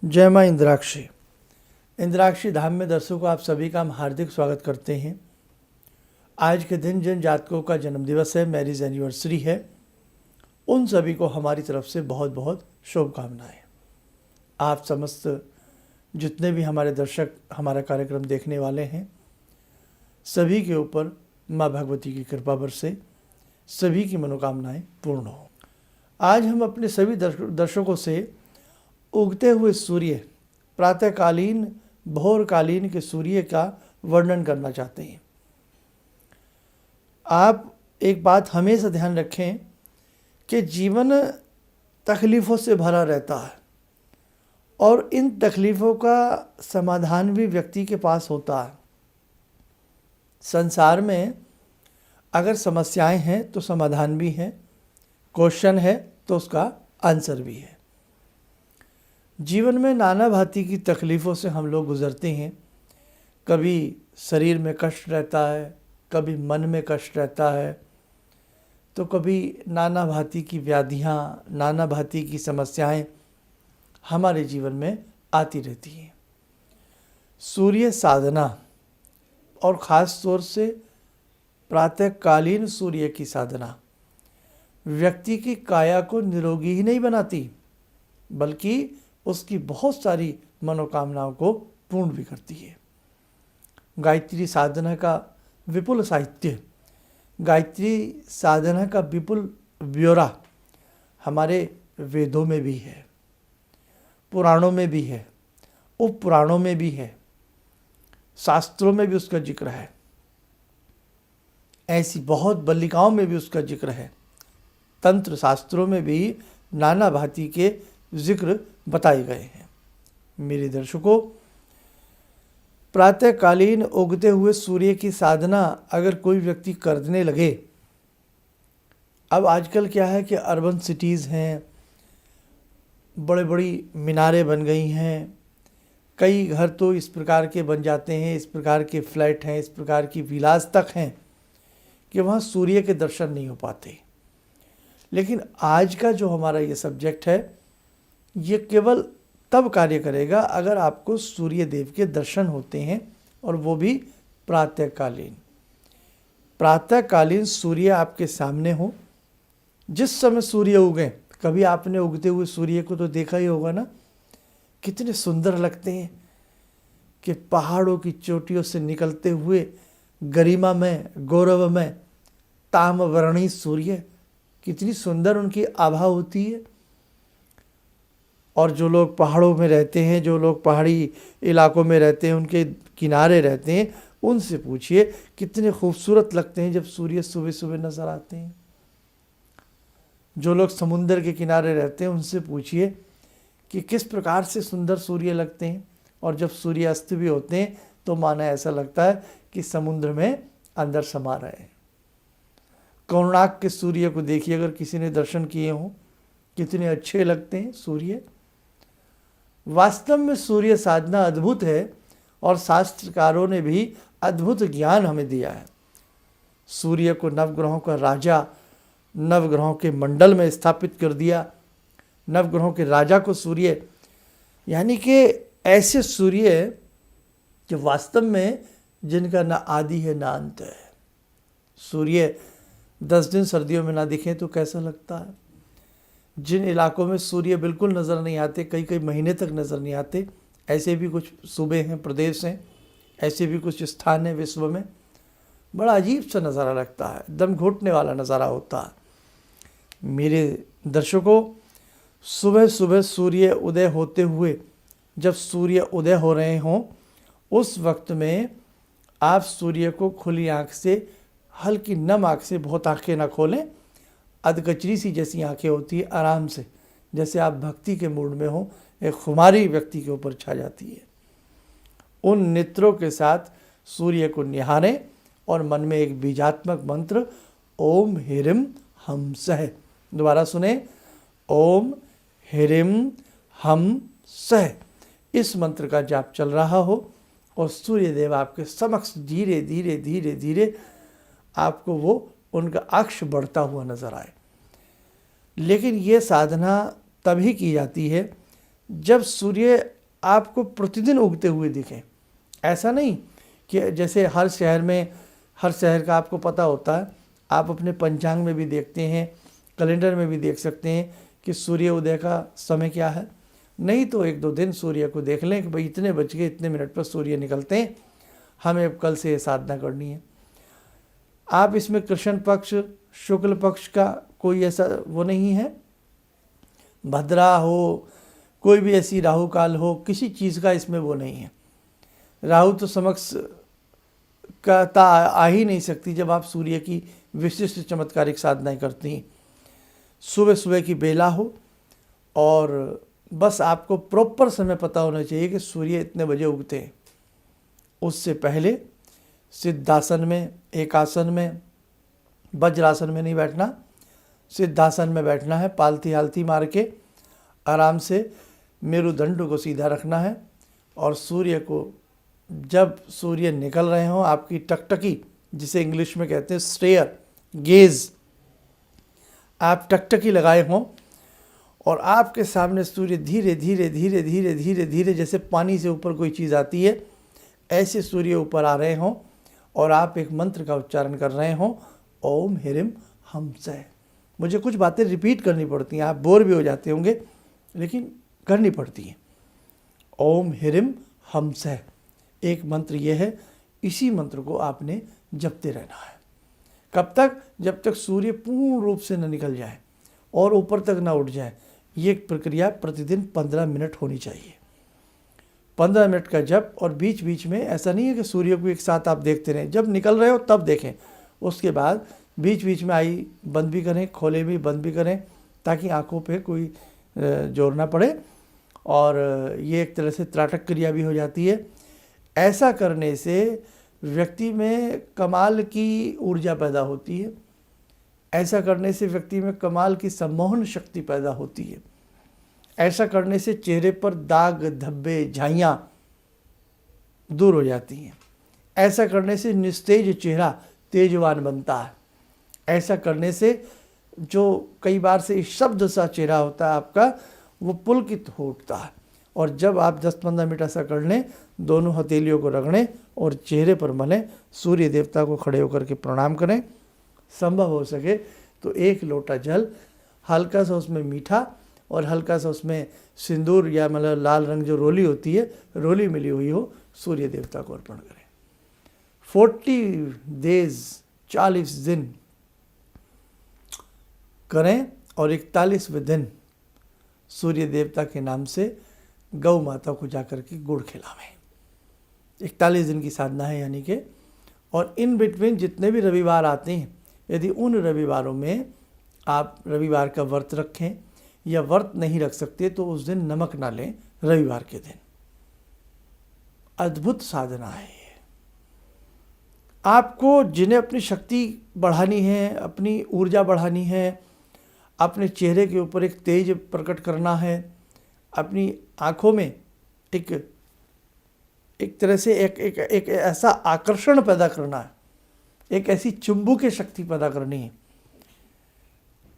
जय माँ इंद्राक्षी। इंद्राक्षी धाम में दर्शकों आप सभी का हम हार्दिक स्वागत करते हैं। आज के दिन जिन जातकों का जन्म दिवस है, मैरिज एनिवर्सरी है, उन सभी को हमारी तरफ से बहुत बहुत शुभकामनाएं। आप समस्त जितने भी हमारे दर्शक हमारा कार्यक्रम देखने वाले हैं, सभी के ऊपर माँ भगवती की कृपा बरसे, सभी की मनोकामनाएं पूर्ण हो। आज हम अपने सभी दर्शकों से उगते हुए सूर्य, प्रातःकालीन भोरकालीन के सूर्य का वर्णन करना चाहते हैं। आप एक बात हमेशा ध्यान रखें कि जीवन तकलीफ़ों से भरा रहता है और इन तकलीफ़ों का समाधान भी व्यक्ति के पास होता है। संसार में अगर समस्याएं हैं तो समाधान भी है, क्वेश्चन है तो उसका आंसर भी है। जीवन में नाना भांति की तकलीफ़ों से हम लोग गुज़रते हैं। कभी शरीर में कष्ट रहता है, कभी मन में कष्ट रहता है, तो कभी नाना भांति की व्याधियाँ, नाना भांति की समस्याएं हमारे जीवन में आती रहती हैं। सूर्य साधना और ख़ास तौर से प्रातःकालीन सूर्य की साधना व्यक्ति की काया को निरोगी ही नहीं बनाती, बल्कि उसकी बहुत सारी मनोकामनाओं को पूर्ण भी करती है। गायत्री साधना का विपुल साहित्य, गायत्री साधना का विपुल ब्यौरा हमारे वेदों में भी है, पुराणों में भी है, उप पुराणों में भी है, शास्त्रों में भी उसका जिक्र है, ऐसी बहुत बल्लिकाओं में भी उसका जिक्र है, तंत्र शास्त्रों में भी नाना भांति के जिक्र बताए गए हैं। मेरे दर्शकों, प्रातःकालीन उगते हुए सूर्य की साधना अगर कोई व्यक्ति करने लगे, अब आजकल क्या है कि अर्बन सिटीज़ हैं, बड़े बड़ी मीनारें बन गई हैं, कई घर तो इस प्रकार के बन जाते हैं, इस प्रकार के फ्लैट हैं, इस प्रकार की विलास तक हैं कि वहाँ सूर्य के दर्शन नहीं हो पाते। लेकिन आज का जो हमारा ये सब्जेक्ट है, ये केवल तब कार्य करेगा अगर आपको सूर्य देव के दर्शन होते हैं, और वो भी प्रातःकालीन। प्रातःकालीन सूर्य आपके सामने हो, जिस समय सूर्य उगे, कभी आपने उगते हुए सूर्य को तो देखा ही होगा ना, कितने सुंदर लगते हैं कि पहाड़ों की चोटियों से निकलते हुए गरिमा में, गौरव में ताम्रवर्णी सूर्य, कितनी सुंदर उनकी आभा होती है। और जो लोग पहाड़ों में रहते हैं, जो लोग पहाड़ी इलाकों में रहते हैं, उनके किनारे रहते हैं, उनसे पूछिए कितने खूबसूरत लगते हैं जब सूर्य सुबह सुबह नज़र आते हैं। जो लोग समुंदर के किनारे रहते हैं, उनसे पूछिए कि किस प्रकार से सुंदर सूर्य लगते हैं। और जब सूर्य अस्त भी होते हैं तो माना ऐसा लगता है कि समुद्र में अंदर समा रहे हैं। कोणार्क के सूर्य को देखिए, अगर किसी ने दर्शन किए हों, कितने अच्छे लगते हैं सूर्य। वास्तव में सूर्य साधना अद्भुत है और शास्त्रकारों ने भी अद्भुत ज्ञान हमें दिया है। सूर्य को नवग्रहों का राजा, नवग्रहों के मंडल में स्थापित कर दिया, नवग्रहों के राजा को सूर्य, यानी कि ऐसे सूर्य जो वास्तव में जिनका ना आदि है ना अंत है। सूर्य 10 दिन सर्दियों में ना दिखें तो कैसा लगता है। जिन इलाकों में सूर्य बिल्कुल नज़र नहीं आते, कई कई महीने तक नज़र नहीं आते, ऐसे भी कुछ सूबे हैं, प्रदेश हैं, ऐसे भी कुछ स्थान हैं विश्व में। बड़ा अजीब सा नज़ारा लगता है, दम घुटने वाला नज़ारा होता है। मेरे दर्शकों, सुबह सुबह सूर्य उदय होते हुए, जब सूर्य उदय हो रहे हों, उस वक्त में आप सूर्य को खुली आँख से, हल्की नम आँख से, बहुत आँखें ना खोलें, अधकचरी सी जैसी आंखें होती है, आराम से, जैसे आप भक्ति के मूड में हो, एक खुमारी व्यक्ति के ऊपर छा जाती है। उन नेत्रों के साथ सूर्य को निहारें और मन में एक बीजात्मक मंत्र ओम ह्रीं हम सह, दोबारा सुने, ओम ह्रीं हम सह, इस मंत्र का जाप चल रहा हो और सूर्य देव आपके समक्ष धीरे धीरे धीरे धीरे आपको वो उनका अक्ष बढ़ता हुआ नजर आए। लेकिन ये साधना तभी की जाती है जब सूर्य आपको प्रतिदिन उगते हुए दिखे। ऐसा नहीं कि जैसे हर शहर का आपको पता होता है, आप अपने पंचांग में भी देखते हैं, कैलेंडर में भी देख सकते हैं कि सूर्य उदय का समय क्या है। नहीं तो 1-2 दिन सूर्य को देख लें कि भाई इतने बज के इतने मिनट पर सूर्य निकलते हैं, हमें अब कल से ये साधना करनी है। आप इसमें कृष्ण पक्ष शुक्ल पक्ष का कोई ऐसा वो नहीं है, भद्रा हो, कोई भी ऐसी राहु काल हो, किसी चीज़ का इसमें वो नहीं है। राहु तो समक्ष का आ ही नहीं सकती जब आप सूर्य की विशिष्ट चमत्कारिक साधनाएं करती हैं। सुबह सुबह की बेला हो और बस आपको प्रॉपर समय पता होना चाहिए कि सूर्य इतने बजे उगते हैं। उससे पहले सिद्धासन में, एकासन में, वज्रासन में नहीं बैठना, सिद्धासन में बैठना है। पालती हालती मार के आराम से मेरुदंड को सीधा रखना है और सूर्य को जब सूर्य निकल रहे हों, आपकी टकटकी जिसे इंग्लिश में कहते हैं स्टेयर गेज, आप टकटकी लगाए हों और आपके सामने सूर्य धीरे धीरे धीरे धीरे धीरे धीरे जैसे पानी से ऊपर कोई चीज़ आती है, ऐसे सूर्य ऊपर आ रहे हों और आप एक मंत्र का उच्चारण कर रहे हों, ओम ह्रीम हमसय। मुझे कुछ बातें रिपीट करनी पड़ती हैं, आप बोर भी हो जाते होंगे, लेकिन करनी पड़ती हैं। ओम ह्रीम हमसय एक मंत्र ये है, इसी मंत्र को आपने जपते रहना है। कब तक? जब तक सूर्य पूर्ण रूप से न निकल जाए और ऊपर तक ना उठ जाए। ये प्रक्रिया प्रतिदिन 15 मिनट होनी चाहिए। 15 मिनट का जप, और बीच बीच में ऐसा नहीं है कि सूर्य को एक साथ आप देखते रहें, जब निकल रहे हो तब देखें। उसके बाद बीच बीच में आई बंद भी करें, खोले भी बंद भी करें, ताकि आंखों पे कोई जोर ना पड़े और ये एक तरह से त्राटक क्रिया भी हो जाती है। ऐसा करने से व्यक्ति में कमाल की ऊर्जा पैदा होती है। ऐसा करने से व्यक्ति में कमाल की सम्मोहन शक्ति पैदा होती है। ऐसा करने से चेहरे पर दाग धब्बे झाइयाँ दूर हो जाती हैं। ऐसा करने से निस्तेज चेहरा तेजवान बनता है। ऐसा करने से जो कई बार से शब्द सा चेहरा होता है आपका, वो पुलकित हो उठता है। और जब आप 10-15 मिनट ऐसा कर लें, दोनों हथेलियों को रगड़ें और चेहरे पर मलें, सूर्य देवता को खड़े होकर के प्रणाम करें। संभव हो सके तो 1 लोटा जल, हल्का सा उसमें मीठा और हल्का सा उसमें सिंदूर या मतलब लाल रंग जो रोली होती है, रोली मिली हुई हो, सूर्य देवता को अर्पण करें। 40 डेज 40 दिन करें और 41वें दिन सूर्य देवता के नाम से गौ माता को जाकर के गुड़ खिलावें। 41 दिन की साधना है यानी कि। और इन बिटवीन जितने भी रविवार आते हैं, यदि उन रविवारों में आप रविवार का व्रत रखें या व्रत नहीं रख सकते तो उस दिन नमक ना लें रविवार के दिन। अद्भुत साधना है ये। आपको जिन्हें अपनी शक्ति बढ़ानी है, अपनी ऊर्जा बढ़ानी है, अपने चेहरे के ऊपर एक तेज प्रकट करना है, अपनी आँखों में एक तरह से एक ऐसा आकर्षण पैदा करना है, एक ऐसी चुंबकीय शक्ति पैदा करनी है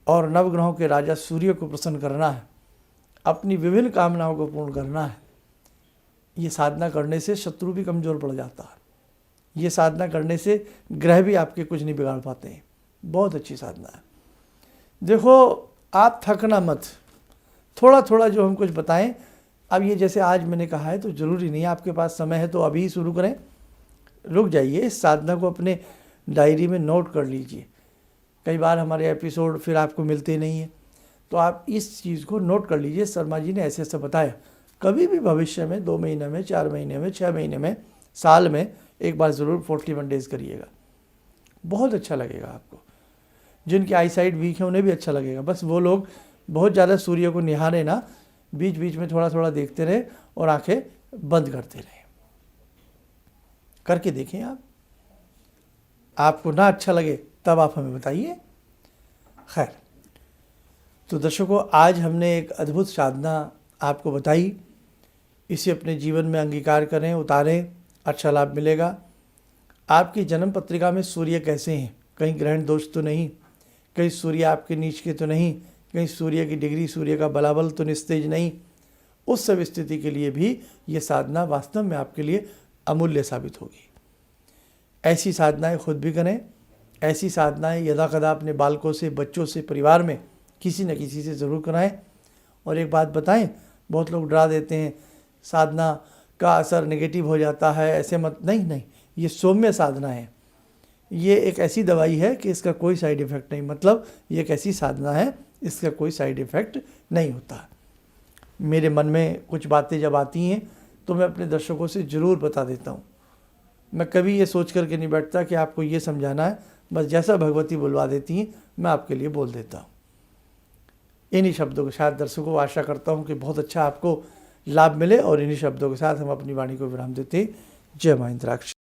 और नवग्रहों के राजा सूर्य को प्रसन्न करना है, अपनी विभिन्न कामनाओं को पूर्ण करना है। ये साधना करने से शत्रु भी कमज़ोर पड़ जाता है। ये साधना करने से ग्रह भी आपके कुछ नहीं बिगाड़ पाते हैं। बहुत अच्छी साधना है। देखो, आप थकना मत, थोड़ा थोड़ा जो हम कुछ बताएं। अब ये जैसे आज मैंने कहा है तो ज़रूरी नहीं है, आपके पास समय है तो अभी शुरू करें। रुक जाइए, इस साधना को अपने डायरी में नोट कर लीजिए। कई बार हमारे एपिसोड फिर आपको मिलते नहीं हैं, तो आप इस चीज़ को नोट कर लीजिए। शर्मा जी ने ऐसे ऐसे बताया। कभी भी भविष्य में 2 महीने में, 4 महीने में, 6 महीने में, साल में एक बार ज़रूर 41 डेज़ करिएगा। बहुत अच्छा लगेगा आपको। जिनकी आई साइट वीक है उन्हें भी अच्छा लगेगा। बस वो लोग बहुत ज़्यादा सूर्य को निहारे ना, बीच बीच में थोड़ा थोड़ा देखते रहे और आंखें बंद करते रहे। करके देखें आप। आपको ना अच्छा लगे तब आप हमें बताइए। खैर, तो दर्शकों, आज हमने एक अद्भुत साधना आपको बताई। इसे अपने जीवन में अंगीकार करें, उतारें, अच्छा लाभ मिलेगा। आपकी जन्म पत्रिका में सूर्य कैसे हैं? कहीं ग्रहण दोष तो नहीं, कहीं सूर्य आपके नीच के तो नहीं, कहीं सूर्य की डिग्री, सूर्य का बलाबल तो निस्तेज नहीं। उस सब स्थिति के लिए भी ये साधना वास्तव में आपके लिए अमूल्य साबित होगी। ऐसी साधनाएं खुद भी करें, ऐसी साधनाएं यदा कदा अपने बालकों से, बच्चों से, परिवार में किसी न किसी से ज़रूर कराएं। और एक बात बताएं, बहुत लोग डरा देते हैं साधना का असर नेगेटिव हो जाता है, ऐसे मत, नहीं, ये सौम्य साधना है। ये एक ऐसी दवाई है कि इसका कोई साइड इफ़ेक्ट नहीं, मतलब ये एक ऐसी साधना है इसका कोई साइड इफ़ेक्ट नहीं होता। मेरे मन में कुछ बातें जब आती हैं तो मैं अपने दर्शकों से ज़रूर बता देता हूँ। मैं कभी ये सोच करके नहीं बैठता कि आपको ये समझाना है, बस जैसा भगवती बुलवा देती हैं मैं आपके लिए बोल देता हूँ। इन्हीं शब्दों के साथ दर्शकों को आशा करता हूँ कि बहुत अच्छा आपको लाभ मिले, और इन्हीं शब्दों के साथ हम अपनी वाणी को विराम देते हैं। जय मां इंद्राक्षी।